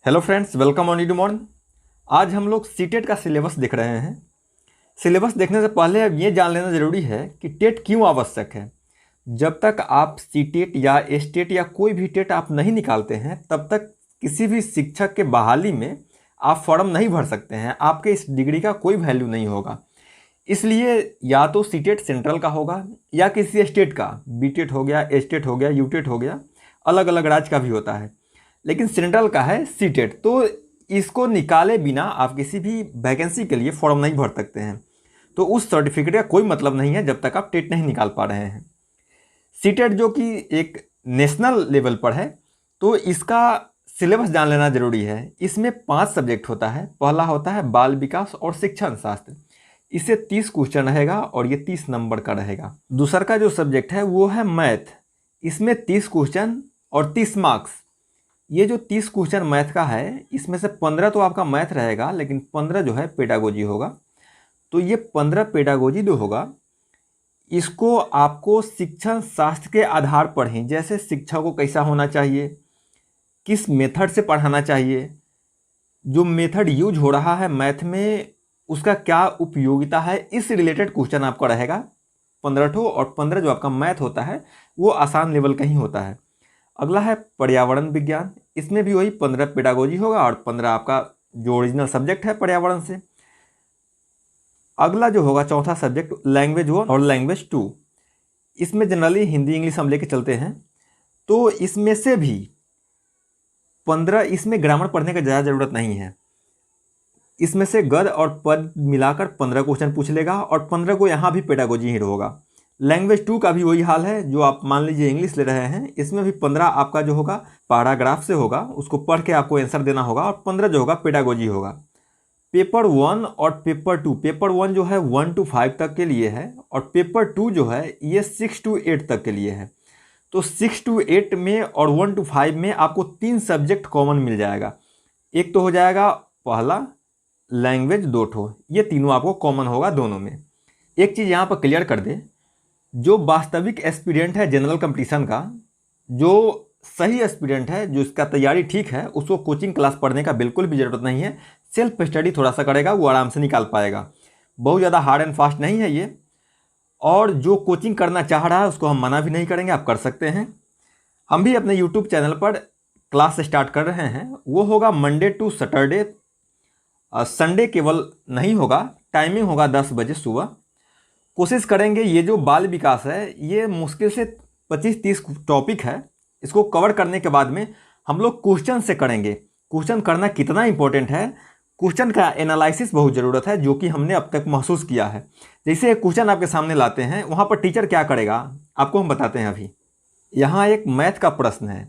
Hello friends, welcome on Edu Morn. आज हम लोग सीटेट का सिलेबस देख रहे हैं। सिलेबस देखने से पहले अब ये जान लेना ज़रूरी है कि टेट क्यों आवश्यक है। जब तक आप सीटेट या एस्टेट या कोई भी टेट आप नहीं निकालते हैं तब तक किसी भी शिक्षक के बहाली में आप फॉर्म नहीं भर सकते हैं। आपके इस डिग्री का कोई वैल्यू नहीं होगा। इसलिए या तो सीटेट सेंट्रल का होगा या किसी स्टेट का, बीटेट हो गया, एस्टेट हो गया, यूटेट हो गया, अलग अलग राज्य का भी होता है, लेकिन सेंट्रल का है सीटेट। तो इसको निकाले बिना आप किसी भी वैकेंसी के लिए फॉर्म नहीं भर सकते हैं। तो उस सर्टिफिकेट का कोई मतलब नहीं है जब तक आप टेट नहीं निकाल पा रहे हैं। सीटेट जो कि एक नेशनल लेवल पर है, तो इसका सिलेबस जान लेना जरूरी है। इसमें 5 सब्जेक्ट होता है। पहला होता है बाल विकास और शिक्षण शास्त्र। इससे 30 क्वेश्चन रहेगा और ये 30 नंबर का रहेगा। दूसरा का जो सब्जेक्ट है वो है मैथ। इसमें 30 क्वेश्चन और 30 मार्क्स। ये जो 30 क्वेश्चन मैथ का है, इसमें से 15 तो आपका मैथ रहेगा, लेकिन 15 जो है पेडागोजी होगा। तो ये 15 पेडागोजी जो होगा, इसको आपको शिक्षण शास्त्र के आधार पर ही, जैसे शिक्षा को कैसा होना चाहिए, किस मेथड से पढ़ाना चाहिए, जो मेथड यूज हो रहा है मैथ में उसका क्या उपयोगिता है, इस रिलेटेड क्वेश्चन आपका रहेगा 15 ठो। और 15 जो आपका मैथ होता है वो आसान लेवल का ही होता है। अगला है पर्यावरण विज्ञान। इसमें भी वही 15 पेडागोजी होगा और 15 आपका जो ओरिजिनल सब्जेक्ट है पर्यावरण से। अगला जो होगा चौथा सब्जेक्ट लैंग्वेज 1 और लैंग्वेज 2। इसमें जनरली हिंदी इंग्लिश हम लेके चलते हैं। तो इसमें से भी 15, इसमें ग्रामर पढ़ने की ज़्यादा ज़रूरत नहीं है। इसमें से गद्य और पद मिलाकर 15 क्वेश्चन पूछ लेगा और 15 को यहाँ भी पेडागोजी ही होगा। लैंग्वेज 2 का भी वही हाल है। जो आप मान लीजिए इंग्लिश ले रहे हैं, इसमें भी 15 आपका जो होगा पैराग्राफ से होगा, उसको पढ़ के आपको आंसर देना होगा, और 15 जो होगा पेडागोजी होगा। पेपर 1 और पेपर 2, पेपर 1 जो है 1 to 5 तक के लिए है और पेपर 2 जो है ये 6 to 8 तक के लिए है। तो 6 to 8 में और 1 to 5 में आपको 3 सब्जेक्ट कॉमन मिल जाएगा। एक तो हो जाएगा पहला लैंग्वेज 2 ठो, ये तीनों आपको कॉमन होगा दोनों में। एक चीज़ यहाँ पर क्लियर कर दें, जो वास्तविक एस्पिरेंट है जनरल कंपटीशन का, जो सही एस्पिरेंट है, जो इसका तैयारी ठीक है, उसको कोचिंग क्लास पढ़ने का बिल्कुल भी ज़रूरत नहीं है। सेल्फ स्टडी थोड़ा सा करेगा, वो आराम से निकाल पाएगा। बहुत ज़्यादा हार्ड एंड फास्ट नहीं है ये। और जो कोचिंग करना चाह रहा है उसको हम मना भी नहीं करेंगे, आप कर सकते हैं। हम भी अपने यूट्यूब चैनल पर क्लास स्टार्ट कर रहे हैं। वो होगा मंडे टू सैटरडे, संडे केवल नहीं होगा। टाइमिंग होगा 10 बजे सुबह। कोशिश करेंगे ये जो बाल विकास है, ये मुश्किल से 25-30 टॉपिक है। इसको कवर करने के बाद में हम लोग क्वेश्चन से करेंगे। क्वेश्चन करना कितना इंपॉर्टेंट है, क्वेश्चन का एनालिसिस बहुत ज़रूरत है, जो कि हमने अब तक महसूस किया है। जैसे एक क्वेश्चन आपके सामने लाते हैं, वहाँ पर टीचर क्या करेगा आपको हम बताते हैं अभी। यहाँ एक मैथ का प्रश्न है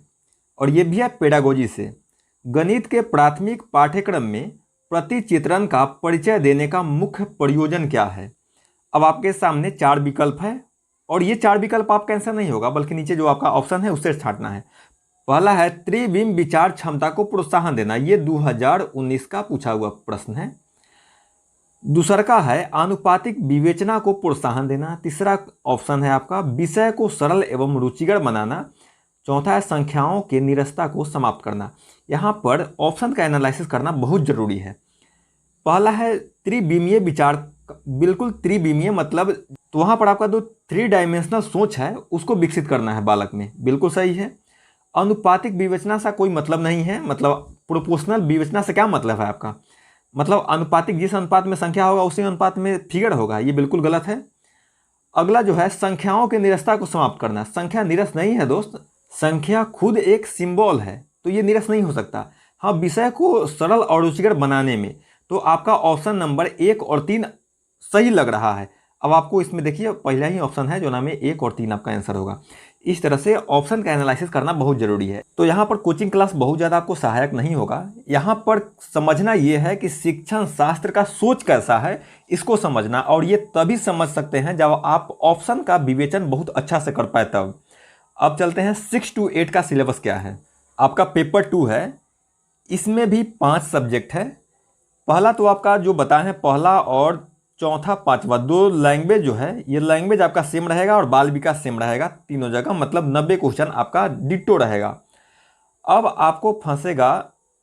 और ये भी है पेडागोजी से। गणित के प्राथमिक पाठ्यक्रम में प्रतिचित्रण का परिचय देने का मुख्य प्रयोजन क्या है। अब आपके सामने 4 विकल्प है और ये 4 विकल्प आपका आंसर नहीं होगा, बल्कि नीचे जो आपका ऑप्शन है उससे छांटना है। पहला है त्रिविम विचार क्षमता को प्रोत्साहन देना, ये 2019 का पूछा हुआ प्रश्न है। दूसरा का है आनुपातिक विवेचना को प्रोत्साहन देना। तीसरा ऑप्शन है आपका विषय को सरल एवं रुचिकर बनाना। चौथा है संख्याओं के निरस्ता को समाप्त करना। यहाँ पर ऑप्शन का एनालिसिस करना बहुत जरूरी है। पहला है त्रिविमीय विचार, बिल्कुल त्रिविमीय मतलब तो वहाँ पर आपका जो 3 डायमेंशनल सोच है उसको विकसित करना है बालक में, बिल्कुल सही है। अनुपातिक विवेचना से कोई मतलब नहीं है, मतलब प्रोपोर्शनल विवेचना से क्या मतलब है आपका, मतलब अनुपातिक जिस अनुपात में संख्या होगा उसी अनुपात में फिगर होगा, ये बिल्कुल गलत है। अगला जो है संख्याओं के निरस्ता को समाप्त करना। संख्या निरस्त नहीं है दोस्त, संख्या खुद एक सिंबल है, तो ये निरस्त नहीं हो सकता। हाँ, विषय को सरल और रुचिकर बनाने में तो आपका ऑप्शन नंबर 1 और 3 सही लग रहा है। अब आपको इसमें देखिए पहला ही ऑप्शन है जो नाम है 1 और 3 आपका आंसर होगा। इस तरह से ऑप्शन का एनालिसिस करना बहुत ज़रूरी है। तो यहाँ पर कोचिंग क्लास बहुत ज़्यादा आपको सहायक नहीं होगा। यहाँ पर समझना ये है कि शिक्षण शास्त्र का सोच कैसा है, इसको समझना, और ये तभी समझ सकते हैं जब आप ऑप्शन का विवेचन बहुत अच्छा से कर पाए तब। अब चलते हैं 6 to 8 का सिलेबस क्या है। आपका पेपर 2 है, इसमें भी 5 सब्जेक्ट है। पहला तो आपका जो बताए हैं, पहला और चौथा पांचवा 2 लैंग्वेज जो है, ये लैंग्वेज आपका सेम रहेगा और बाल विकास सेम रहेगा तीनों जगह, मतलब 90 क्वेश्चन आपका डिट्टो रहेगा। अब आपको फंसेगा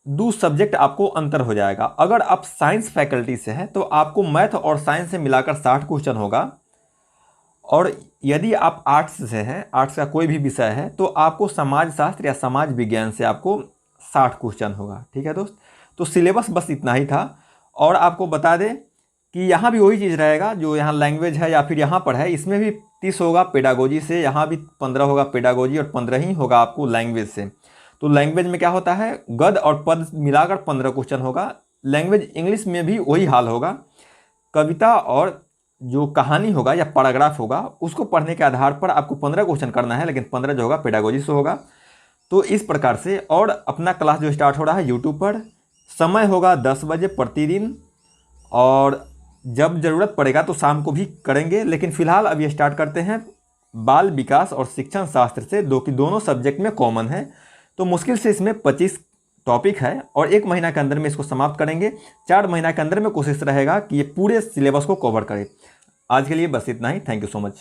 दो सब्जेक्ट आपको अंतर हो जाएगा। अगर आप साइंस फैकल्टी से हैं तो आपको मैथ और साइंस से मिलाकर 60 क्वेश्चन होगा, और यदि आप आर्ट्स से हैं, आर्ट्स का कोई भी विषय है, तो आपको समाज शास्त्र या समाज विज्ञान से आपको 60 क्वेश्चन होगा। ठीक है दोस्त, तो सिलेबस बस इतना ही था। और आपको बता दें कि यहाँ भी वही चीज़ रहेगा जो यहाँ लैंग्वेज है या फिर यहाँ पर है, इसमें भी 30 होगा पेडागोजी से, यहाँ भी 15 होगा पेडागोजी और 15 ही होगा आपको लैंग्वेज से। तो लैंग्वेज में क्या होता है, गद्य और पद मिलाकर 15 क्वेश्चन होगा। लैंग्वेज इंग्लिश में भी वही हाल होगा। कविता और जो कहानी होगा या पैराग्राफ होगा उसको पढ़ने के आधार पर आपको 15 क्वेश्चन करना है, लेकिन 15 जो होगा पेडागोजी से होगा। तो इस प्रकार से, और अपना क्लास जो स्टार्ट हो रहा है यूट्यूब पर, समय होगा 10 बजे प्रतिदिन, और जब ज़रूरत पड़ेगा तो शाम को भी करेंगे। लेकिन फ़िलहाल अब ये स्टार्ट करते हैं बाल विकास और शिक्षण शास्त्र से, कि दोनों सब्जेक्ट में कॉमन है। तो मुश्किल से इसमें 25 टॉपिक है और 1 महीना के अंदर में इसको समाप्त करेंगे। 4 महीना के अंदर में कोशिश रहेगा कि ये पूरे सिलेबस को कवर करे। आज के लिए बस इतना ही। Thank you so much.